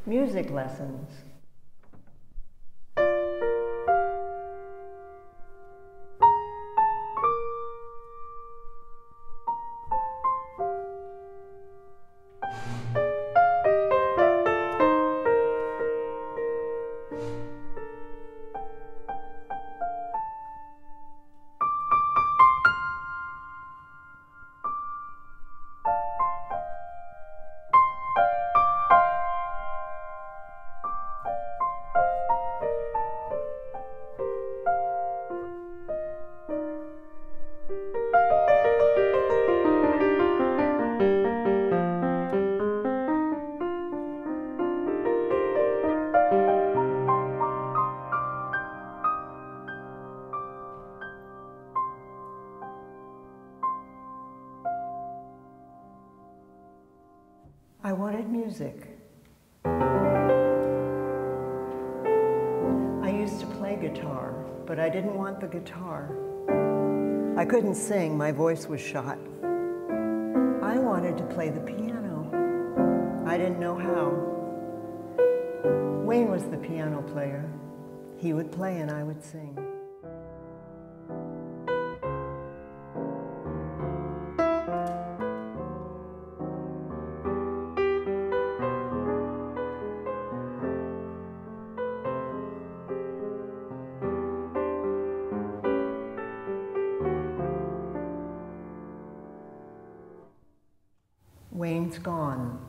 Music lessons. I wanted music. I used to play guitar, but I didn't want the guitar. I couldn't sing, my voice was shot. I wanted to play the piano. I didn't know how. Wayne was the piano player. He would play and I would sing. Wayne's gone.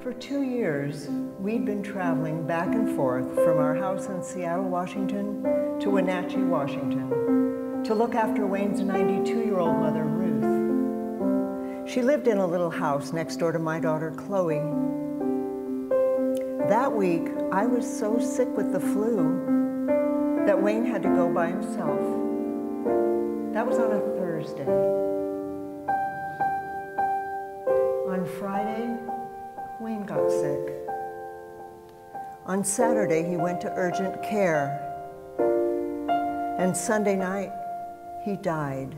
For 2 years, we'd been traveling back and forth from our house in Seattle, Washington to Wenatchee, Washington, to look after Wayne's 92-year-old mother, Ruth. She lived in a little house next door to my daughter, Chloe. That week, I was so sick with the flu that Wayne had to go by himself. That was on a Thursday. On Friday, Wayne got sick. On Saturday, he went to urgent care. And Sunday night, he died.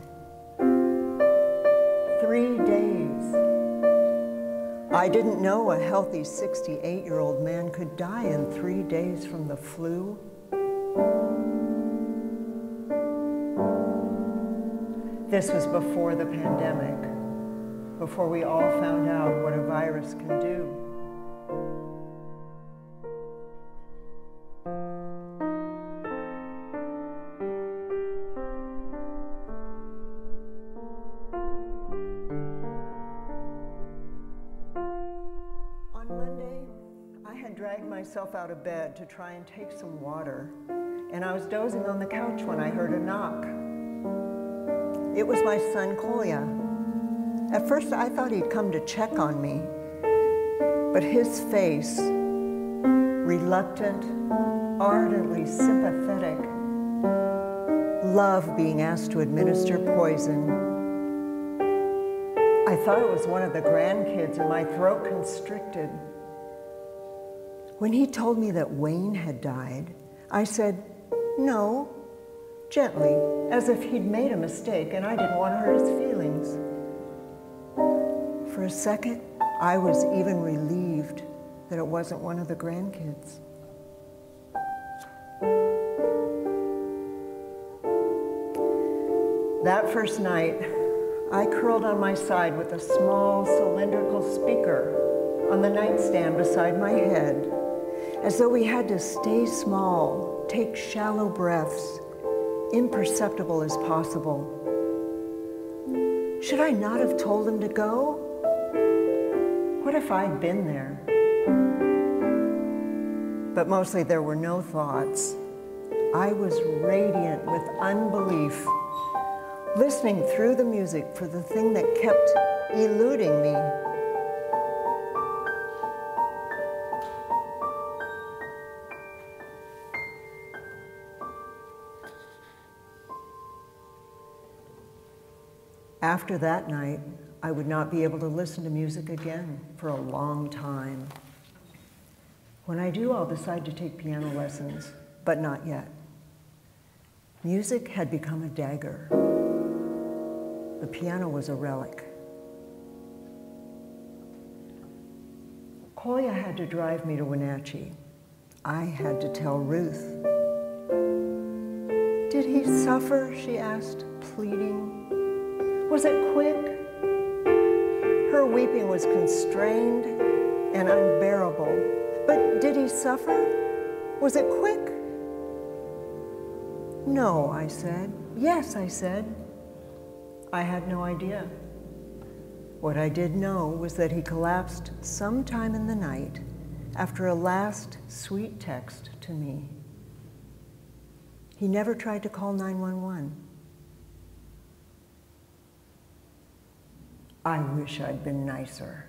3 days. I didn't know a healthy 68-year-old man could die in 3 days from the flu. This was before the pandemic, before we all found out what a virus can do. On Monday, I had dragged myself out of bed to try and take some water, and I was dozing on the couch when I heard a knock. It was my son, Kolya. At first, I thought he'd come to check on me, but his face, reluctant, ardently sympathetic, loved being asked to administer poison. I thought it was one of the grandkids and my throat constricted. When he told me that Wayne had died, I said, no, gently, as if he'd made a mistake and I didn't want to hurt his feelings. For a second, I was even relieved that it wasn't one of the grandkids. That first night, I curled on my side with a small cylindrical speaker on the nightstand beside my head, as though we had to stay small, take shallow breaths, imperceptible as possible. Should I not have told him to go? What if I'd been there? But mostly there were no thoughts. I was radiant with unbelief, listening through the music for the thing that kept eluding me. After that night, I would not be able to listen to music again for a long time. When I do, I'll decide to take piano lessons, but not yet. Music had become a dagger. The piano was a relic. Kolya had to drive me to Wenatchee. I had to tell Ruth. Did he suffer? She asked, pleading. Was it quick? Her weeping was constrained and unbearable. But did he suffer? Was it quick? No, I said. Yes, I said. I had no idea. What I did know was that he collapsed sometime in the night after a last sweet text to me. He never tried to call 911. I wish I'd been nicer.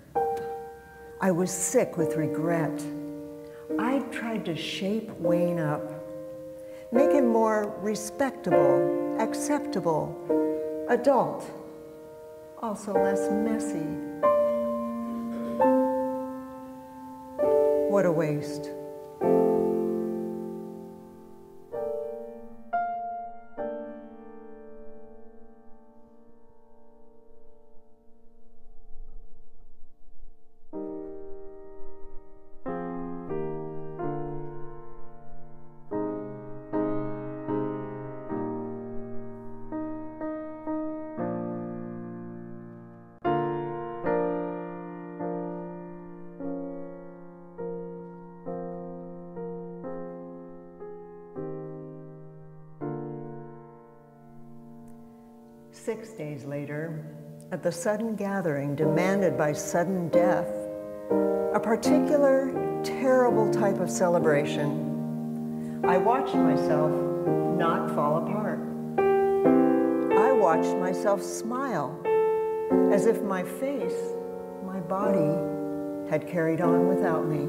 I was sick with regret. I tried to shape Wayne up, make him more respectable, acceptable, adult, also less messy. What a waste. "6 days later, at the sudden gathering demanded by sudden death, a particular terrible type of celebration, I watched myself not fall apart. I watched myself smile, as if my face, my body, had carried on without me.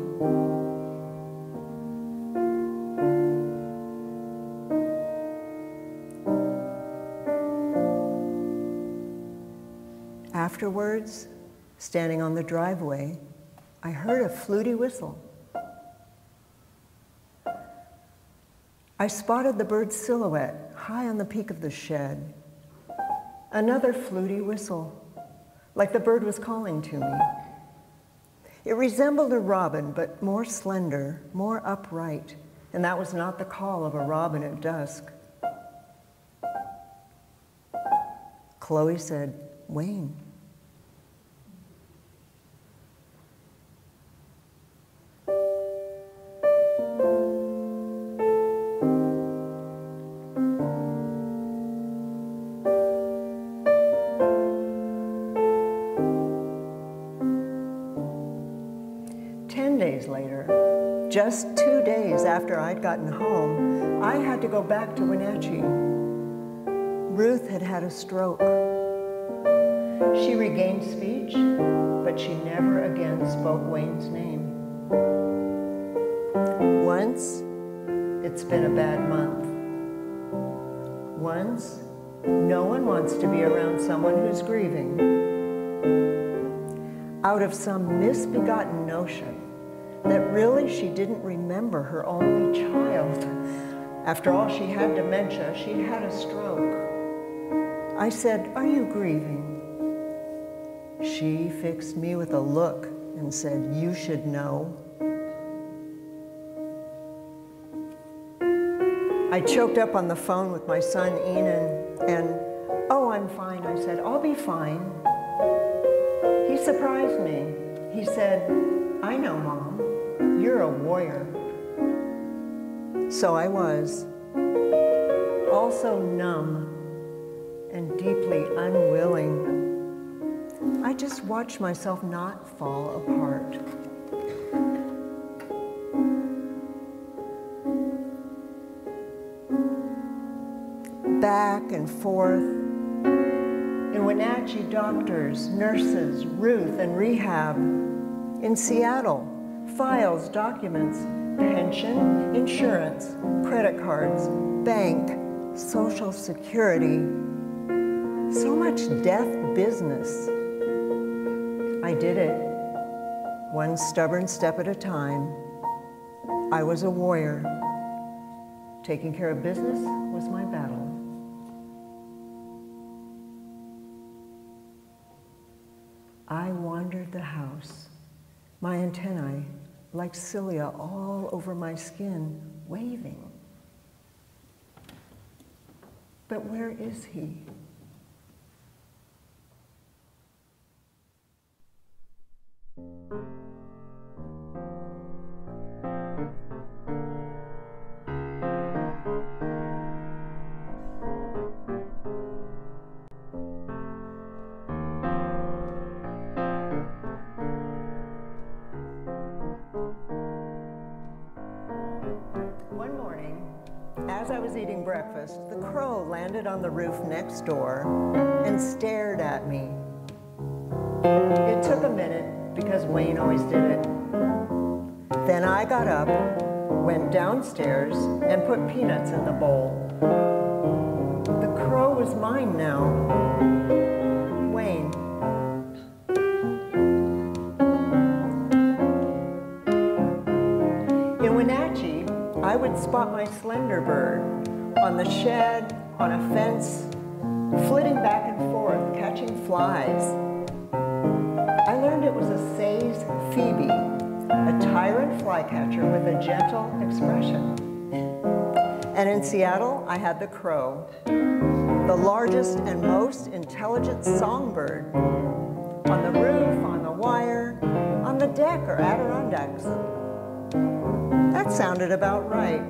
Afterwards, standing on the driveway, I heard a fluty whistle. I spotted the bird's silhouette high on the peak of the shed. Another fluty whistle, like the bird was calling to me. It resembled a robin, but more slender, more upright, and that was not the call of a robin at dusk. Chloe said, "Wayne." Just 2 days after I'd gotten home, I had to go back to Wenatchee. Ruth had had a stroke. She regained speech, but she never again spoke Wayne's name. Once, it's been a bad month. Once, no one wants to be around someone who's grieving. Out of some misbegotten notion that really she didn't remember her only child. After all, she had dementia, she'd had a stroke. I said, "Are you grieving?" She fixed me with a look and said, "You should know." I choked up on the phone with my son, Enan, and, "Oh, I'm fine," I said, "I'll be fine." He surprised me. He said, "I know, Mom. You're a warrior." So I was, also numb and deeply unwilling. I just watched myself not fall apart. Back and forth. In Wenatchee, doctors, nurses, Ruth and rehab. In Seattle, files, documents, pension, insurance, credit cards, bank, Social Security. So much death business. I did it, one stubborn step at a time. I was a warrior. Taking care of business was my battle. I wandered the house, my antennae, like cilia all over my skin, waving. But where is he? One morning, as I was eating breakfast, the crow landed on the roof next door and stared at me. It took a minute because Wayne always did it. Then I got up, went downstairs, and put peanuts in the bowl. The crow was mine now. Wayne. In Wenatchee, I would spot my slender bird on the shed, on a fence, flitting back and forth, catching flies. I learned it was a Say's Phoebe, a tyrant flycatcher with a gentle expression. And in Seattle, I had the crow, the largest and most intelligent songbird, on the roof, on the wire, on the deck or Adirondacks. That sounded about right.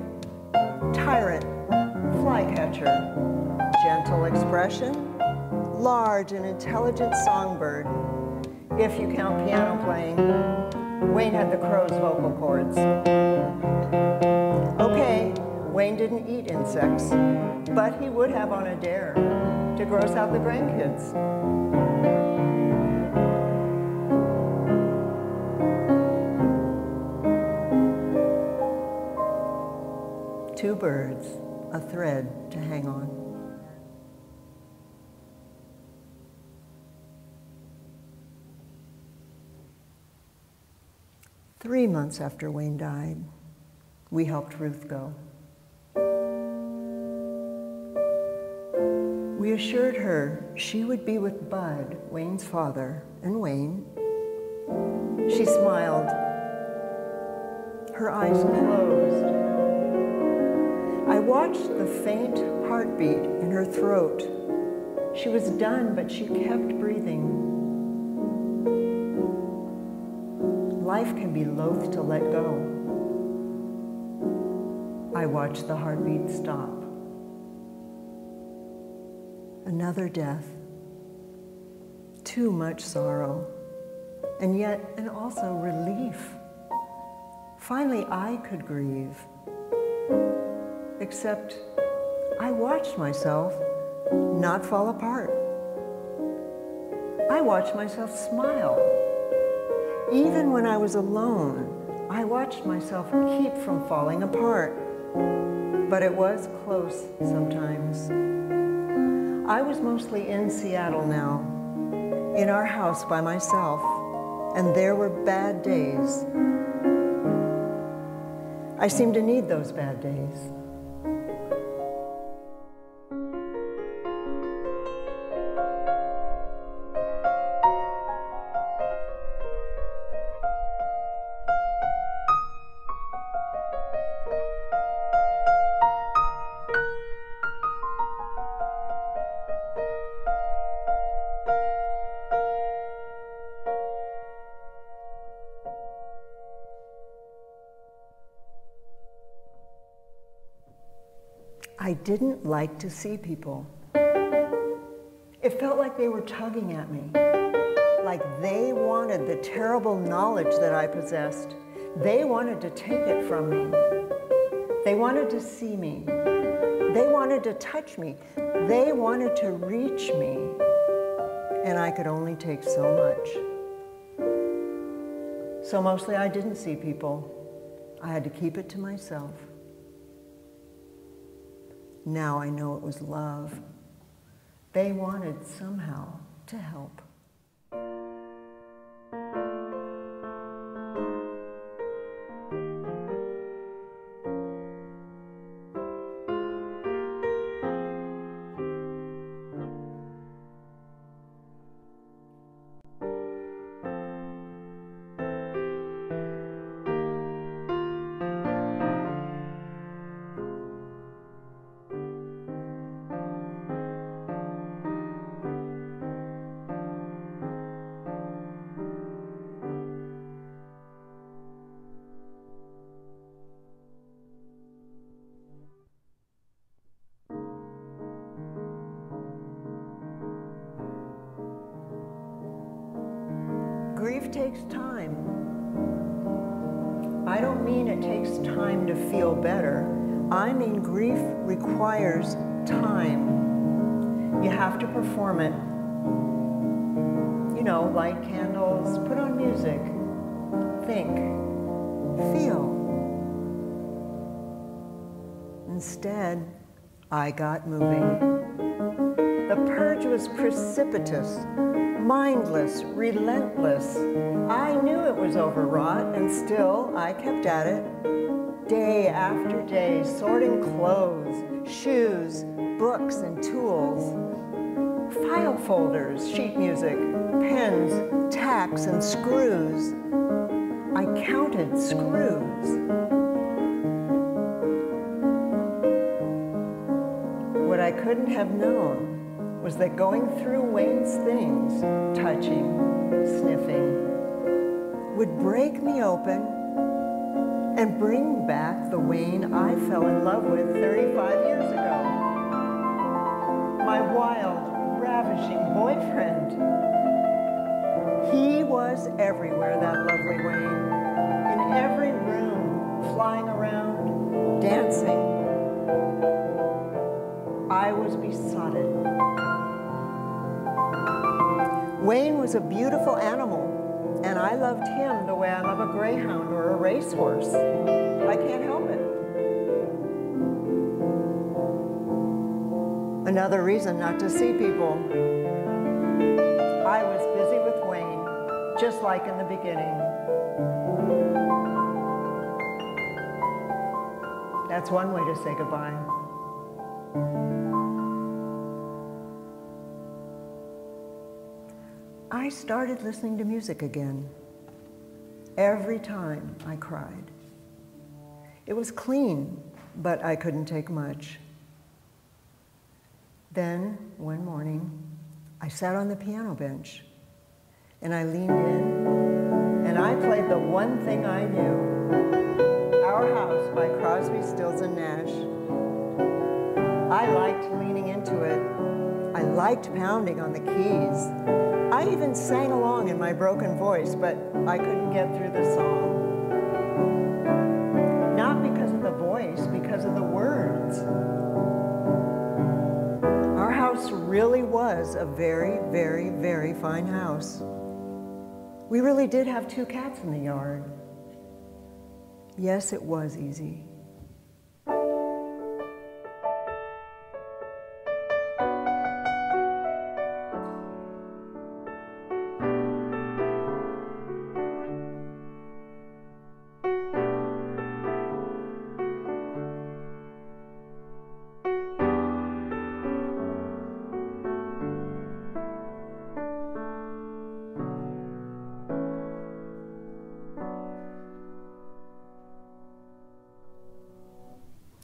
Tyrant, flycatcher, gentle expression, large and intelligent songbird. If you count piano playing, Wayne had the crow's vocal cords. Okay, Wayne didn't eat insects, but he would have on a dare to gross out the grandkids. Two birds, a thread to hang on. Three months after Wayne died, we helped Ruth go. We assured her she would be with Bud, Wayne's father, and Wayne. She smiled. Her eyes closed. I watched the faint heartbeat in her throat. She was done, but she kept breathing. Life can be loath to let go. I watched the heartbeat stop. Another death. Too much sorrow, and yet, and also relief. Finally, I could grieve. Except I watched myself not fall apart. I watched myself smile. Even when I was alone, I watched myself keep from falling apart. But it was close sometimes. I was mostly in Seattle now, in our house by myself, and there were bad days. I seemed to need those bad days. I didn't like to see people. It felt like they were tugging at me. like they wanted the terrible knowledge that I possessed. They wanted to take it from me. They wanted to see me. They wanted to touch me. They wanted to reach me. And I could only take so much. So mostly I didn't see people. I had to keep it to myself. Now I know it was love. They wanted somehow to help. Grief takes time. I don't mean it takes time to feel better. I mean grief requires time. You have to perform it. You know, light candles, put on music, think, feel. Instead, I got moving. The purge was precipitous, mindless, relentless. I knew it was overwrought, and still I kept at it. Day after day, sorting clothes, shoes, books, and tools. File folders, sheet music, pens, tacks, and screws. I counted screws. What I couldn't have known was that going through Wayne's things, touching, sniffing, would break me open and bring back the Wayne I fell in love with 35 years ago. My wild, ravishing boyfriend. He was everywhere, that lovely Wayne. In every room, flying around, dancing. I was besotted. Wayne was a beautiful animal, and I loved him the way I love a greyhound or a racehorse. I can't help it. Another reason not to see people. I was busy with Wayne, just like in the beginning. That's one way to say goodbye. I started listening to music again. Every time I cried. It was clean, but I couldn't take much. Then, one morning, I sat on the piano bench, and I leaned in, and I played the one thing I knew, Our House by Crosby, Stills, and Nash. I liked leaning into it. I liked pounding on the keys. I even sang along in my broken voice, but I couldn't get through the song. Not because of the voice, because of the words. Our house really was a very, very, very fine house. We really did have 2 cats in the yard. Yes, it was easy.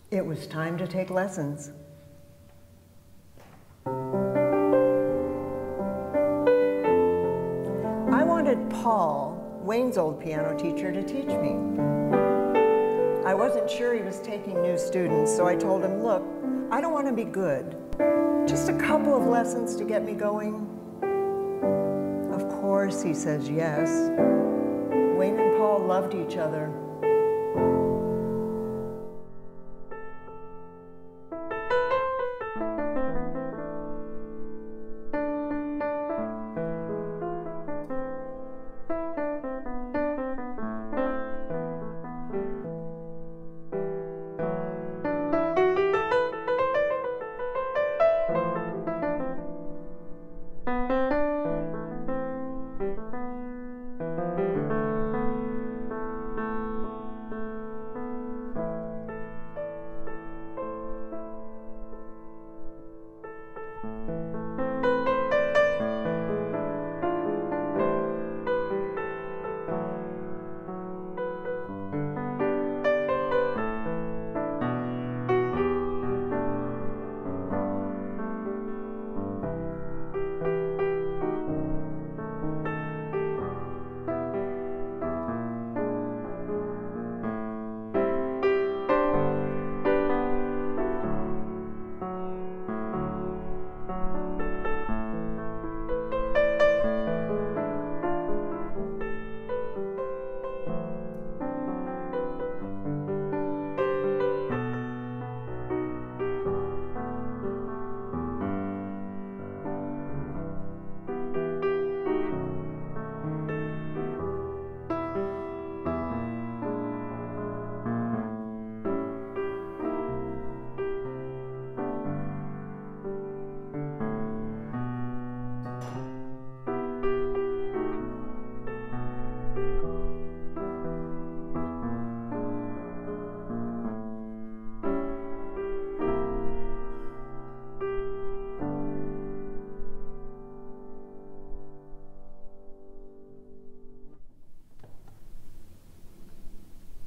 It was time to take lessons. I wanted Paul, Wayne's old piano teacher, to teach me. I wasn't sure he was taking new students, so I told him, look, I don't want to be good. Just a couple of lessons to get me going. Of course, he says yes. Wayne and Paul loved each other.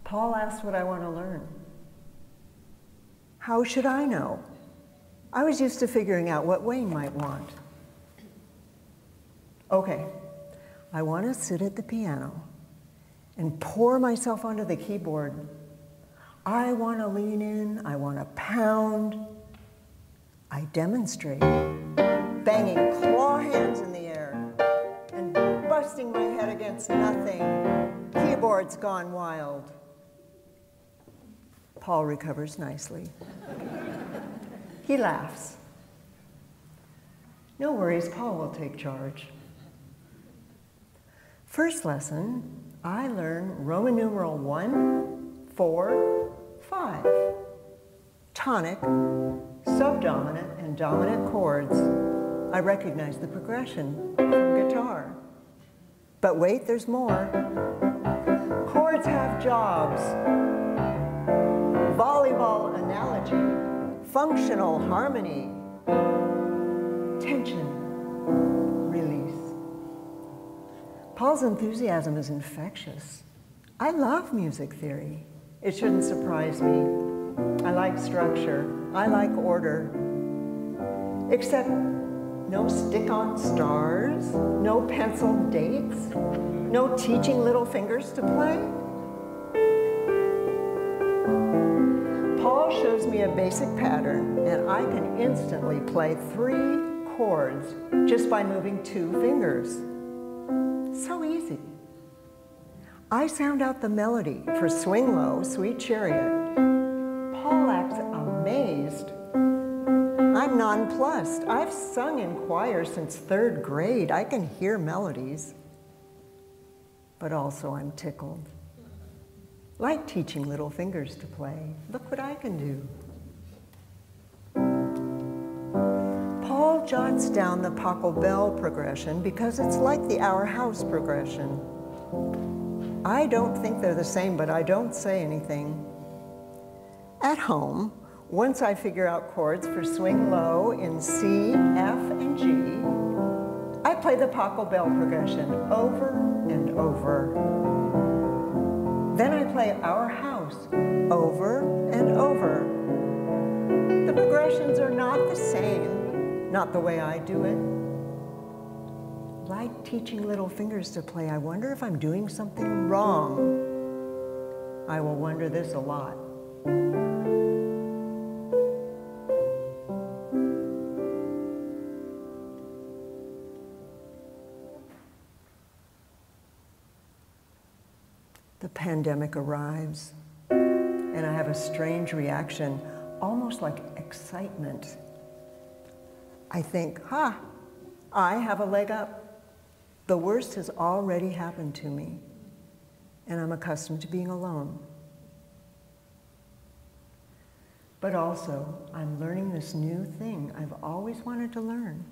Paul asked what I want to learn. How should I know? I was used to figuring out what Wayne might want. Okay, I want to sit at the piano and pour myself onto the keyboard. I want to lean in, I want to pound. I demonstrate, banging claw hands in the air and busting my head against nothing. Keyboard's gone wild. Paul recovers nicely. He laughs. No worries, Paul will take charge. First lesson, I learn Roman numeral 1, 4, 5. Tonic, subdominant, and dominant chords. I recognize the progression from guitar. But wait, there's more. Chords have jobs. Volleyball analogy, functional harmony, tension, release. Paul's enthusiasm is infectious. I love music theory. It shouldn't surprise me. I like structure. I like order. Except no stick-on stars, no penciled dates, no teaching little fingers to play. Paul shows me a basic pattern, and I can instantly play 3 chords just by moving 2 fingers. So easy. I sound out the melody for Swing Low, Sweet Chariot. Paul acts amazed. I'm nonplussed. I've sung in choir since 3rd grade. I can hear melodies. But also I'm tickled. Like teaching little fingers to play. Look what I can do. Paul jots down the Pachelbel progression because it's like the Our House progression. I don't think they're the same, but I don't say anything. At home, once I figure out chords for Swing Low in C, F, and G, I play the Pachelbel progression over and over. Then I play Our House over and over. The progressions are not the same, not the way I do it. Like teaching little fingers to play, I wonder if I'm doing something wrong. I will wonder this a lot. pandemic arrives, and I have a strange reaction, almost like excitement. I think, I have a leg up. The worst has already happened to me, and I'm accustomed to being alone. But also, I'm learning this new thing I've always wanted to learn.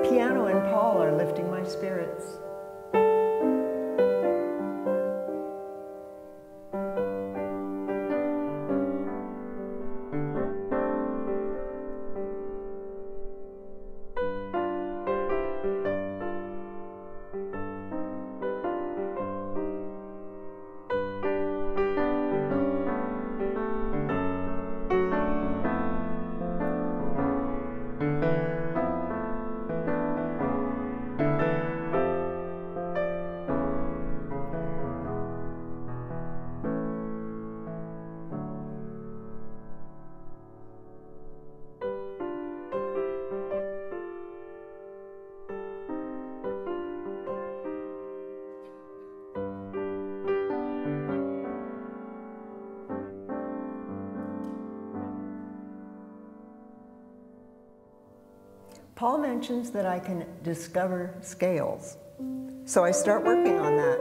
Piano and Paul are lifting my spirits. Paul mentions that I can discover scales, so I start working on that.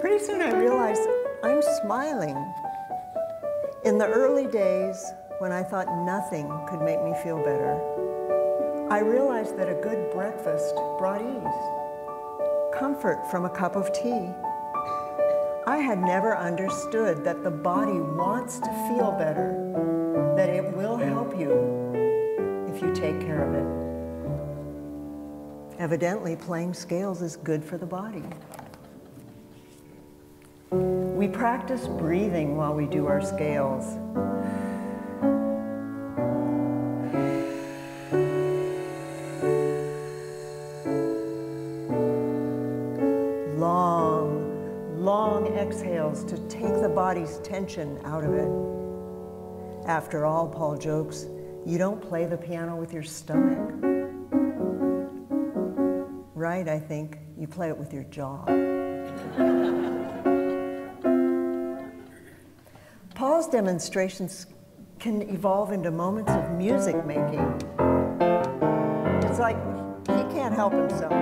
Pretty soon I realize I'm smiling. In the early days, when I thought nothing could make me feel better, I realized that a good breakfast brought ease, comfort from a cup of tea. I had never understood that the body wants to feel better, that it will help you if you take care of it. Evidently, playing scales is good for the body. We practice breathing while we do our scales. Long exhales to take the body's tension out of it. After all, Paul jokes, you don't play the piano with your stomach. Right, I think. You play it with your jaw. Paul's demonstrations can evolve into moments of music making. It's like he can't help himself.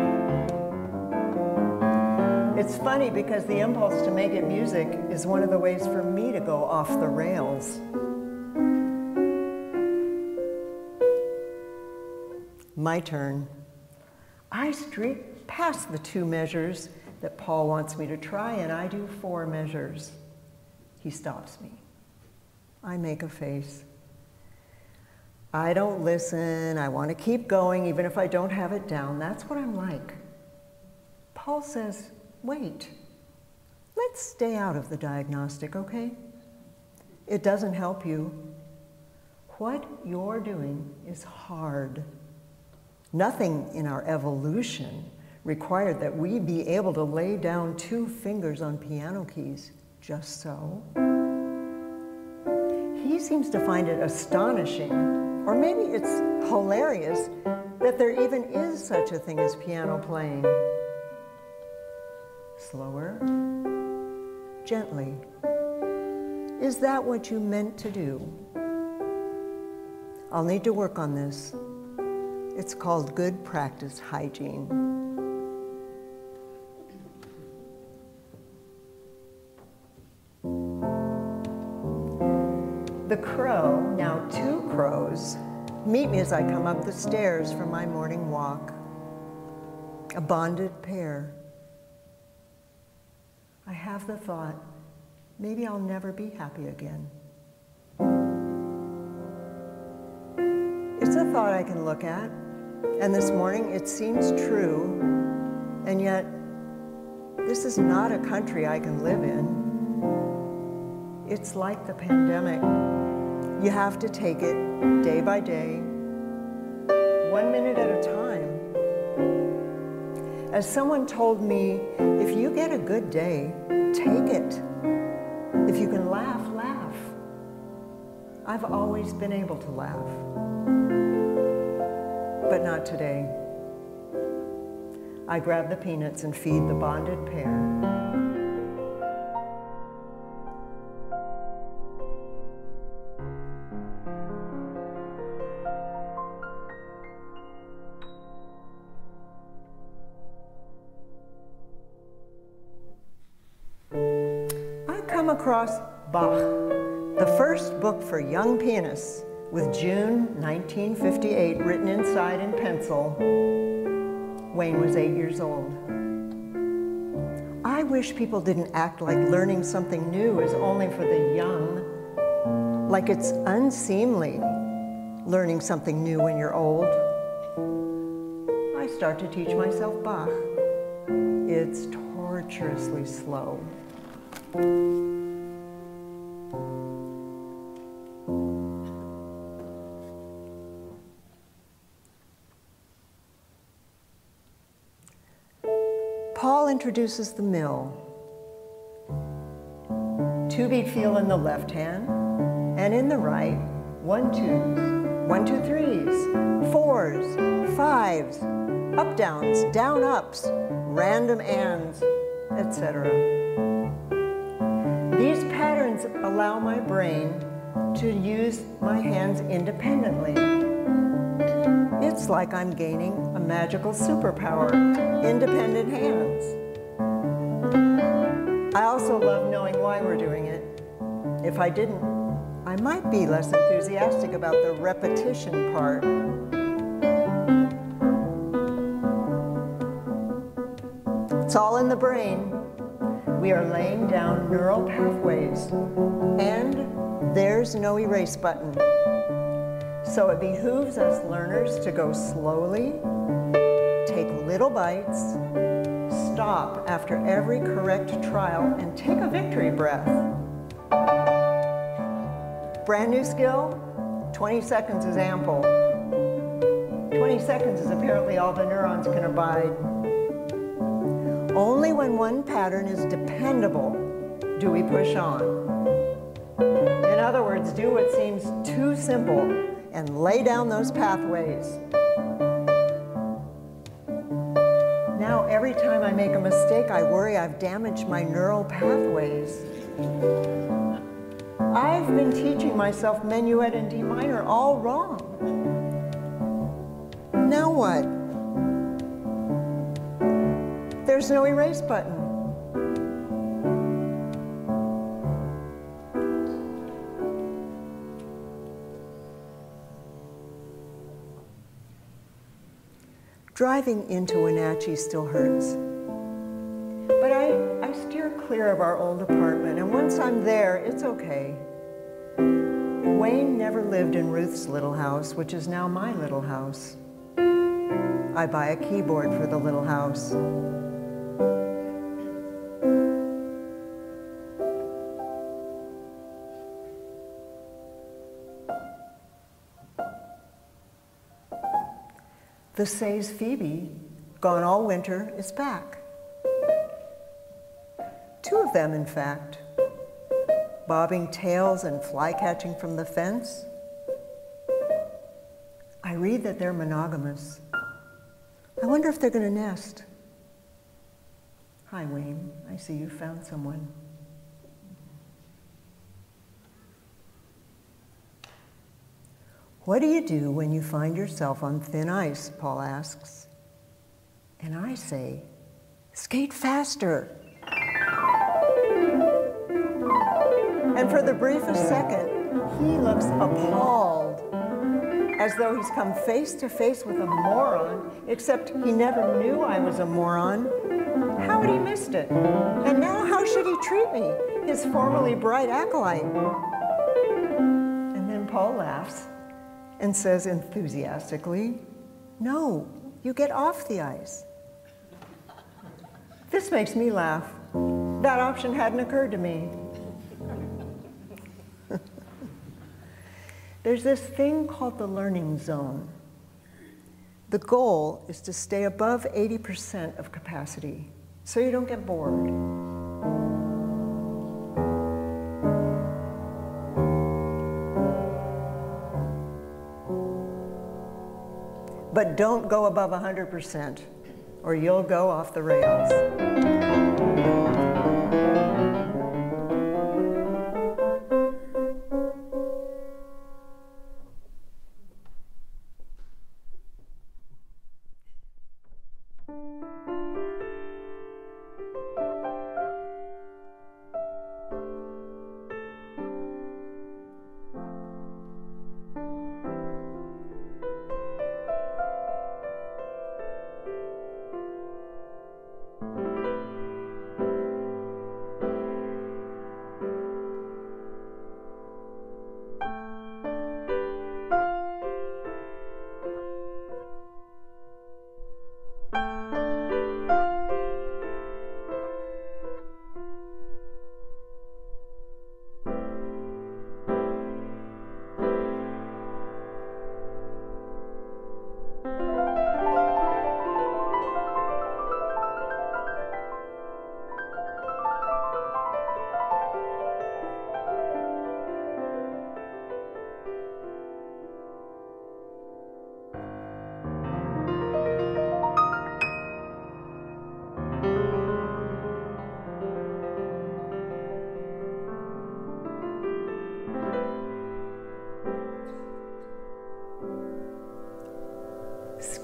It's funny because the impulse to make it music is one of the ways for me to go off the rails. My turn. I streak past the 2 measures that Paul wants me to try, and I do 4 measures. He stops me. I make a face. I don't listen. I want to keep going even if I don't have it down. That's what I'm like. Paul says, wait, let's stay out of the diagnostic, okay? It doesn't help you. What you're doing is hard. Nothing in our evolution required that we be able to lay down 2 fingers on piano keys just so. He seems to find it astonishing, or maybe it's hilarious, that there even is such a thing as piano playing. Slower, gently. Is that what you meant to do? I'll need to work on this. It's called good practice hygiene. The crow, now 2 crows, meet me as I come up the stairs from my morning walk. A bonded pair. I have the thought, maybe I'll never be happy again. It's a thought I can look at, and this morning it seems true, and yet this is not a country I can live in. It's like the pandemic. You have to take it day by day, 1 minute at a time. As someone told me, if you get a good day, take it. If you can laugh, laugh. I've always been able to laugh, but not today. I grab the peanuts and feed the bonded pair. come across Bach, the first book for young pianists, with June 1958 written inside in pencil. Wayne was 8 years old. I wish people didn't act like learning something new is only for the young, like it's unseemly learning something new when you're old. I start to teach myself Bach. It's torturously slow. Paul introduces the mill. 2-beat feel in the left hand, and in the right, 1-2s, 1-2-3s, 4s, 5s, up downs, down ups, random ands, etc. These patterns allow my brain to use my hands independently. It's like I'm gaining a magical superpower, independent hands. I also love knowing why we're doing it. If I didn't, I might be less enthusiastic about the repetition part. It's all in the brain. We are laying down neural pathways, and there's no erase button. So it behooves us learners to go slowly, take little bites, stop after every correct trial, and take a victory breath. Brand new skill, 20 seconds is ample. 20 seconds is apparently all the neurons can abide. Only when one pattern is dependable do we push on. In other words, do what seems too simple and lay down those pathways. Now, every time I make a mistake, I worry I've damaged my neural pathways. I've been teaching myself minuet and D minor all wrong. Now what? There's no erase button. Driving into Wenatchee still hurts. But I steer clear of our old apartment, and once I'm there, it's okay. Wayne never lived in Ruth's little house, which is now my little house. I buy a keyboard for the little house. The Say's Phoebe, gone all winter, is back. 2 of them, in fact, bobbing tails and fly-catching from the fence. I read that they're monogamous. I wonder if they're going to nest. Hi, Wayne. I see you found someone. What do you do when you find yourself on thin ice, Paul asks. And I say, skate faster. And for the briefest second, he looks appalled, as though he's come face to face with a moron, except he never knew I was a moron. How had he missed it? And now how should he treat me, his formerly bright acolyte? And then Paul laughs and says enthusiastically, no, you get off the ice. This makes me laugh. That option hadn't occurred to me. There's this thing called the learning zone. The goal is to stay above 80% of capacity, so you don't get bored. But don't go above 100%, or you'll go off the rails.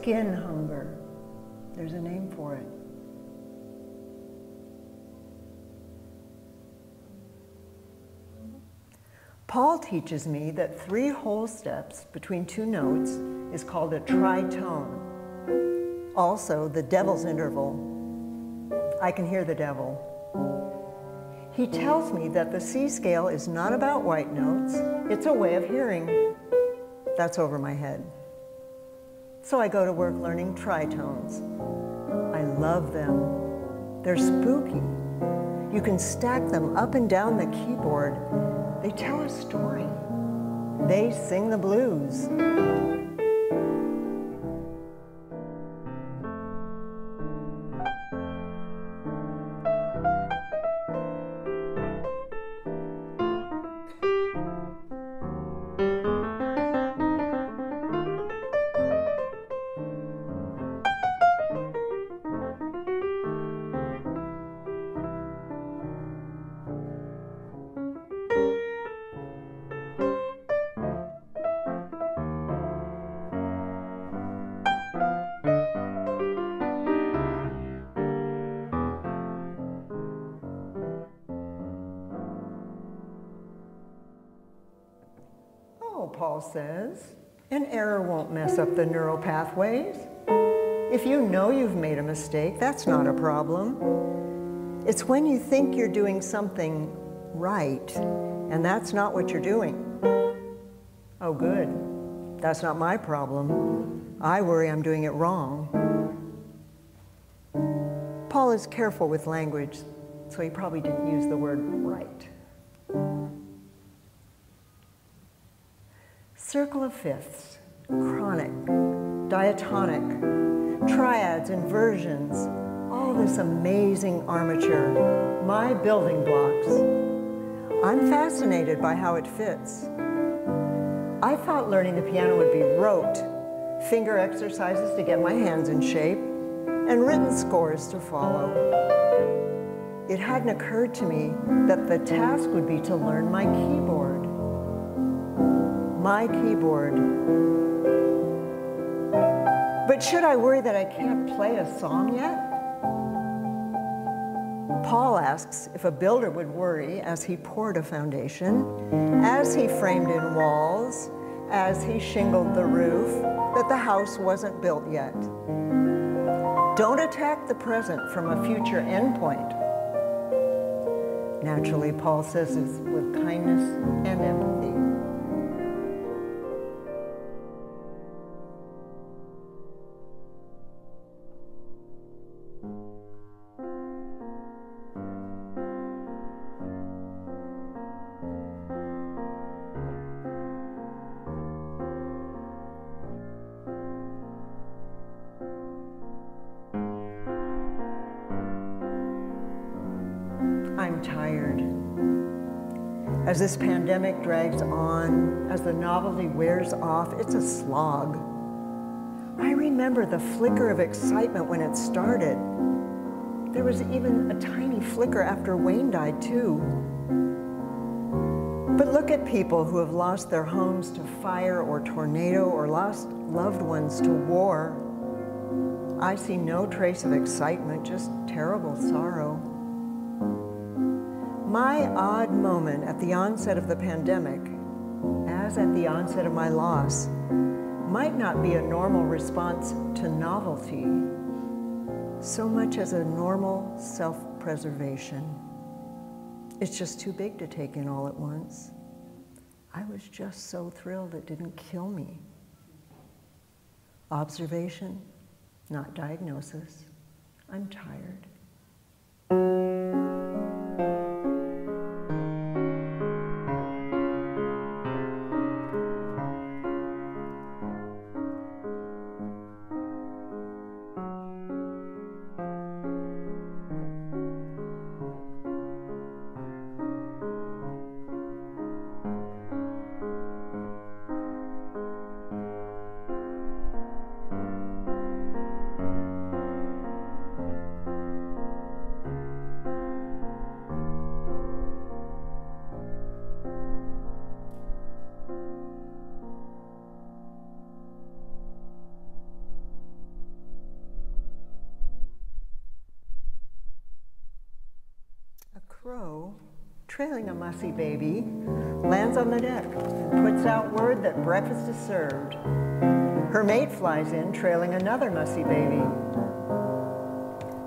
skin hunger. There's a name for it. Paul teaches me that 3 whole steps between 2 notes is called a tritone. Also, the devil's interval. I can hear the devil. He tells me that the C scale is not about white notes, it's a way of hearing. That's over my head. So I go to work learning tritones. I love them. They're spooky. You can stack them up and down the keyboard. They tell a story. They sing the blues. Paul says, an error won't mess up the neural pathways. If you know you've made a mistake, that's not a problem. It's when you think you're doing something right, and that's not what you're doing. Oh, good. That's not my problem. I worry I'm doing it wrong. Paul is careful with language, so he probably didn't use the word right. Circle of fifths, chronic, diatonic, triads, inversions, all this amazing armature, my building blocks. I'm fascinated by how it fits. I thought learning the piano would be rote, finger exercises to get my hands in shape, and written scores to follow. It hadn't occurred to me that the task would be to learn my keyboard. My keyboard. But should I worry that I can't play a song yet? Paul asks if a builder would worry as he poured a foundation, as he framed in walls, as he shingled the roof, that the house wasn't built yet. Don't attack the present from a future endpoint. Naturally, Paul says this with kindness and empathy. I'm tired. As this pandemic drags on, as the novelty wears off, it's a slog. I remember the flicker of excitement when it started. There was even a tiny flicker after Wayne died, too. But look at people who have lost their homes to fire or tornado or lost loved ones to war. I see no trace of excitement, just terrible sorrow. My odd moment at the onset of the pandemic, as at the onset of my loss, might not be a normal response to novelty, so much as a normal self-preservation. It's just too big to take in all at once. I was just so thrilled it didn't kill me. Observation, not diagnosis. I'm tired. trailing a mussy baby, lands on the deck and puts out word that breakfast is served. Her mate flies in, trailing another mussy baby.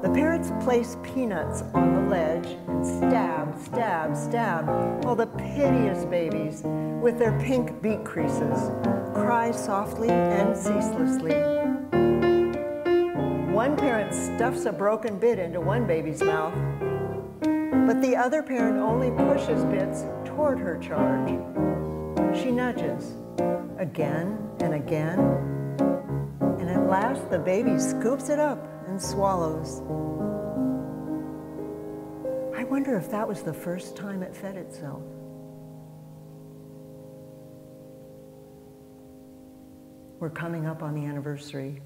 The parents place peanuts on the ledge and stab, stab, stab, while the piteous babies, with their pink beak creases, cry softly and ceaselessly. One parent stuffs a broken bit into one baby's mouth, but the other parent only pushes bits toward her charge. She nudges again and again, and at last the baby scoops it up and swallows. I wonder if that was the first time it fed itself. We're coming up on the anniversary.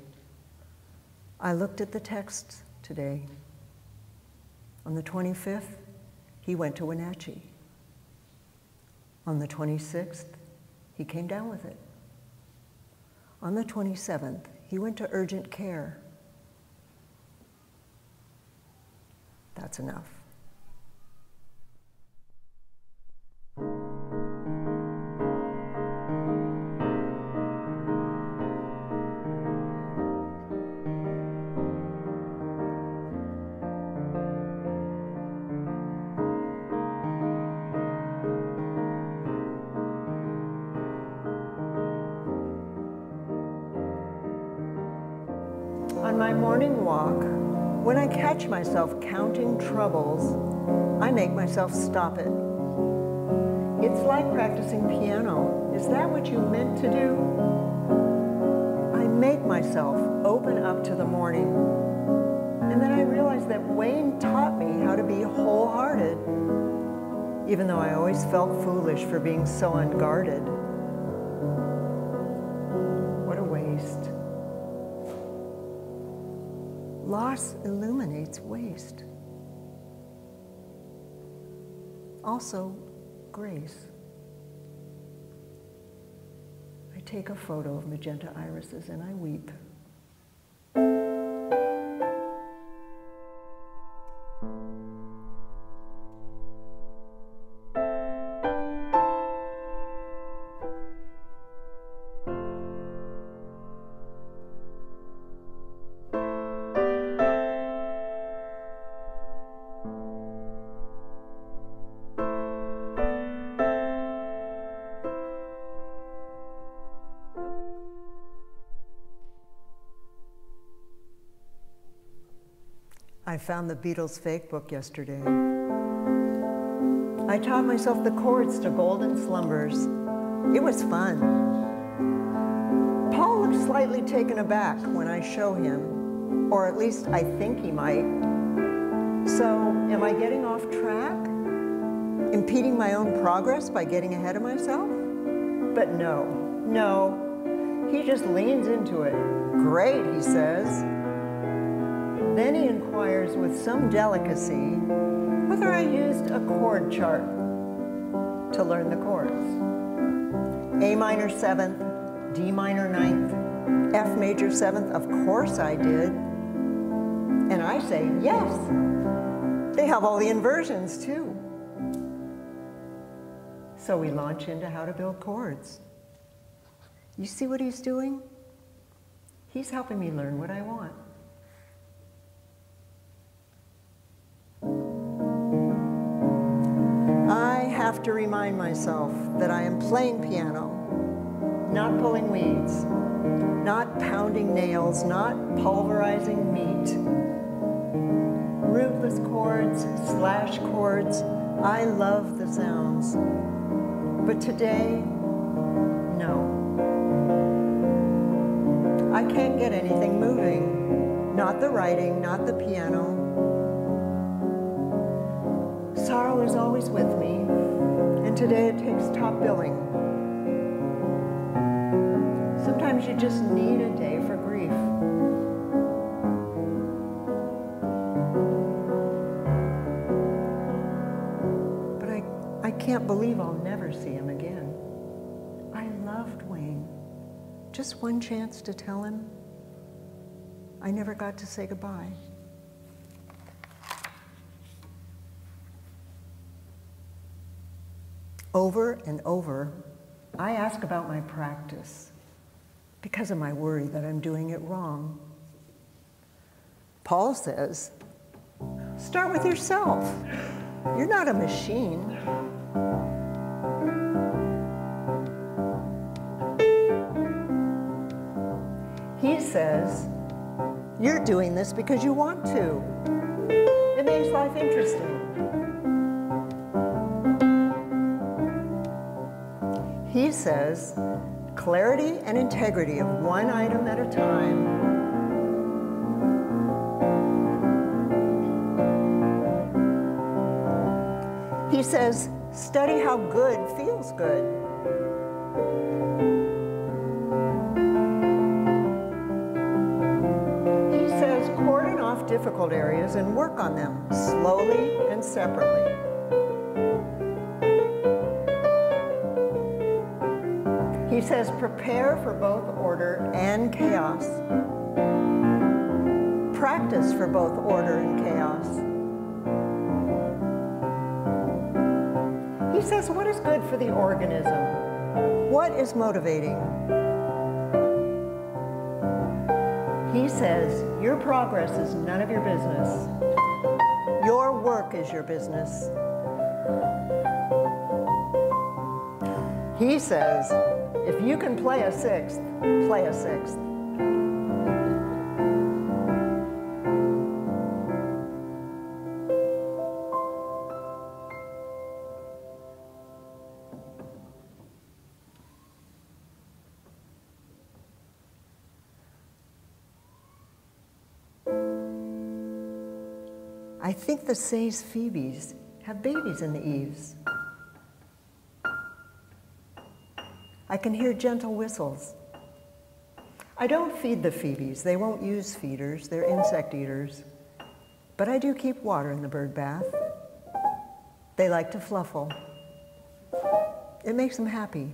I looked at the texts today. On the 25th, he went to Wenatchee. On the 26th, he came down with it. On the 27th, he went to urgent care. That's enough. On my morning walk, when I catch myself counting troubles, I make myself stop it. It's like practicing piano. Is that what you meant to do? I make myself open up to the morning. And then I realize that Wayne taught me how to be wholehearted, even though I always felt foolish for being so unguarded. What a waste. Loss illuminates waste. Also, grace. I take a photo of magenta irises and I weep. I found the Beatles fake book yesterday. I taught myself the chords to Golden Slumbers. It was fun. Paul looks slightly taken aback when I show him, or at least I think he might. So, am I getting off track? Impeding my own progress by getting ahead of myself? But no. He just leans into it. Great, he says. Then he inquires with some delicacy whether I used a chord chart to learn the chords. A minor 7th, D minor 9th, F major 7th, of course I did. And I say, yes. They have all the inversions too. So we launch into how to build chords. You see what he's doing? He's helping me learn what I want. I have to remind myself that I am playing piano, not pulling weeds, not pounding nails, not pulverizing meat. Rootless chords, slash chords, I love the sounds. But today, no. I can't get anything moving. Not the writing, not the piano. Sorrow is always with me, and today it takes top billing. Sometimes you just need a day for grief. But I can't believe I'll never see him again. I loved Wayne. Just one chance to tell him. I never got to say goodbye. Over and over, I ask about my practice because of my worry that I'm doing it wrong. Paul says, start with yourself. You're not a machine. He says, you're doing this because you want to. It makes life interesting. He says, clarity and integrity of one item at a time. He says, study how good feels good. He says, cordon off difficult areas and work on them slowly and separately. He says, prepare for both order and chaos. Practice for both order and chaos. He says, what is good for the organism? What is motivating? He says, your progress is none of your business. Your work is your business. He says, if you can play a sixth, play a sixth. I think the Say's Phoebes have babies in the eaves. I can hear gentle whistles. I don't feed the Phoebes. They won't use feeders. They're insect eaters. But I do keep water in the bird bath. They like to fluffle. It makes them happy.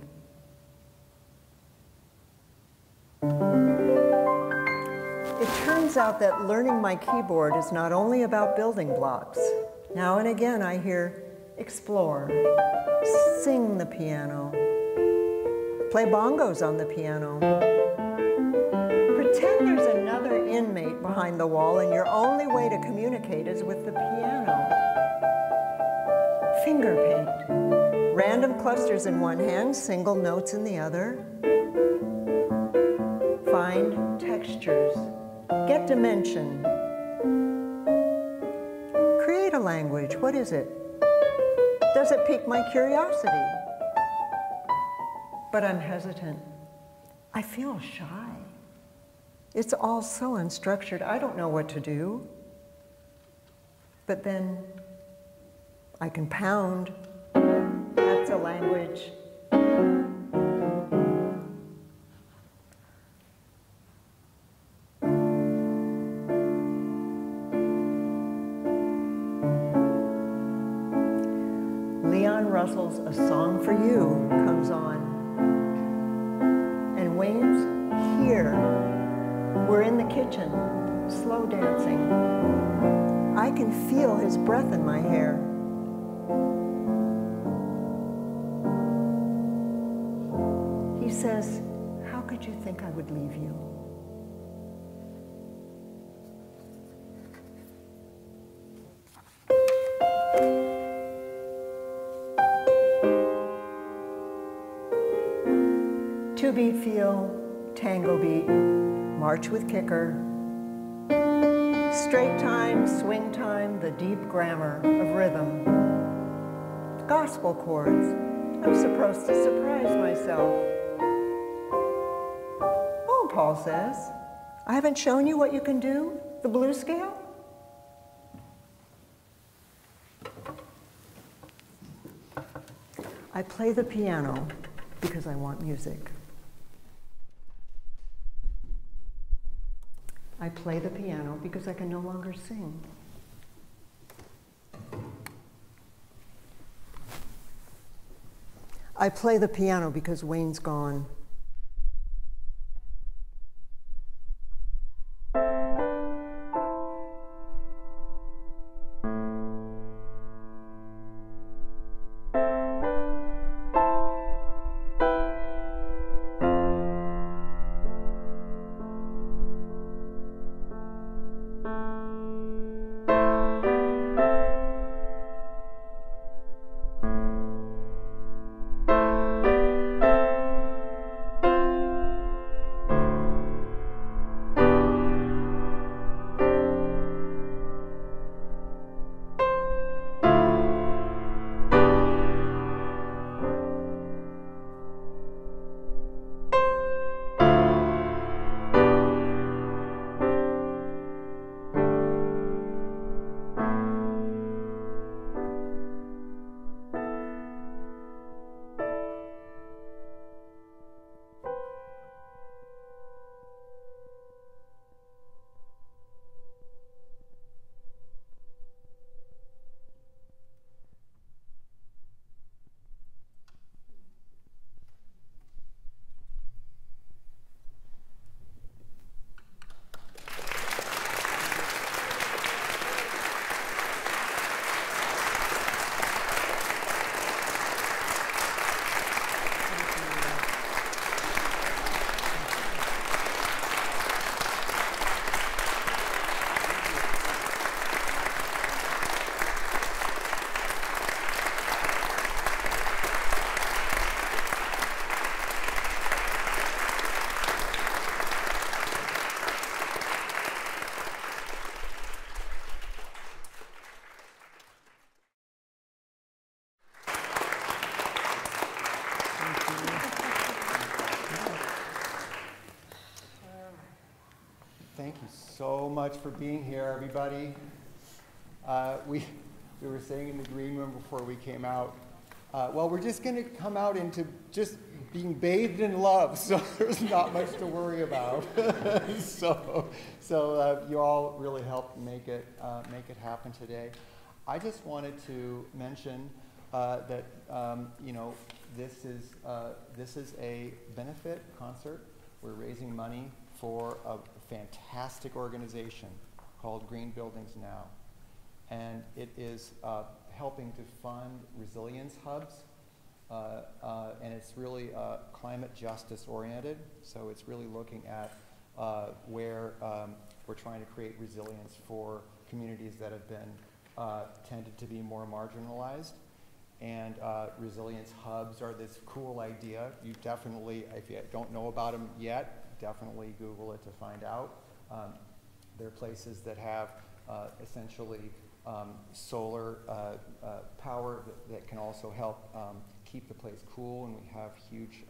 It turns out that learning my keyboard is not only about building blocks. Now and again I hear explore, sing the piano, play bongos on the piano. Pretend there's another inmate behind the wall and your only way to communicate is with the piano. Finger paint. Random clusters in one hand, single notes in the other. Find textures. Get dimension. Create a language. What is it? Does it pique my curiosity? But I'm hesitant. I feel shy. It's all so unstructured. I don't know what to do. But then I can pound. That's a language. Leon Russell's A Song for You comes on. And Wayne's here. We're in the kitchen, slow dancing. I can feel his breath in my hair. He says, how could you think I would leave you? Two-beat feel, tango beat, march with kicker, straight time, swing time, the deep grammar of rhythm, gospel chords. I'm supposed to surprise myself. Oh, Paul says, I haven't shown you what you can do, the blues scale? I play the piano because I want music. I play the piano because I can no longer sing. I play the piano because Wayne's gone. you so much for being here, everybody. We were saying in the green room before we came out, well, we're just going to come out into just being bathed in love, so there's not much to worry about. so you all really helped make it happen today. I just wanted to mention that you know, this is a benefit concert. We're raising money for a fantastic organization called Green Buildings Now, and it is helping to fund resilience hubs, and it's really climate justice oriented. So it's really looking at where we're trying to create resilience for communities that have been tended to be more marginalized. And resilience hubs are this cool idea. You definitely, if you don't know about them yet, definitely Google it to find out. They're places that have essentially solar power that can also help keep the place cool, and we have huge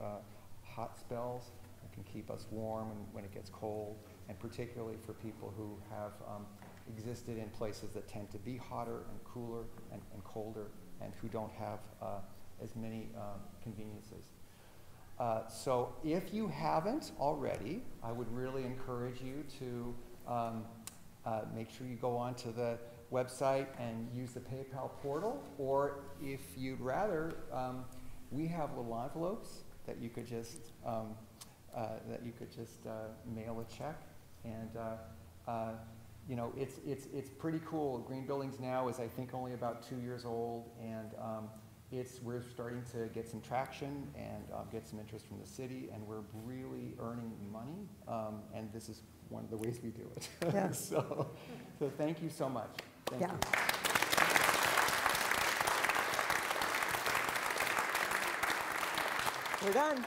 hot spells that can keep us warm when it gets cold, and particularly for people who have existed in places that tend to be hotter and cooler and colder, and who don't have as many conveniences. So if you haven't already, I would really encourage you to make sure you go onto the website and use the PayPal portal, or if you'd rather, we have little envelopes that you could just mail a check, and you know, it's pretty cool. Green Buildings Now is, I think, only about 2 years old, and we're starting to get some traction and get some interest from the city, and we're really earning money, and this is one of the ways we do it. Yeah. So thank you so much. Thank you. We're done.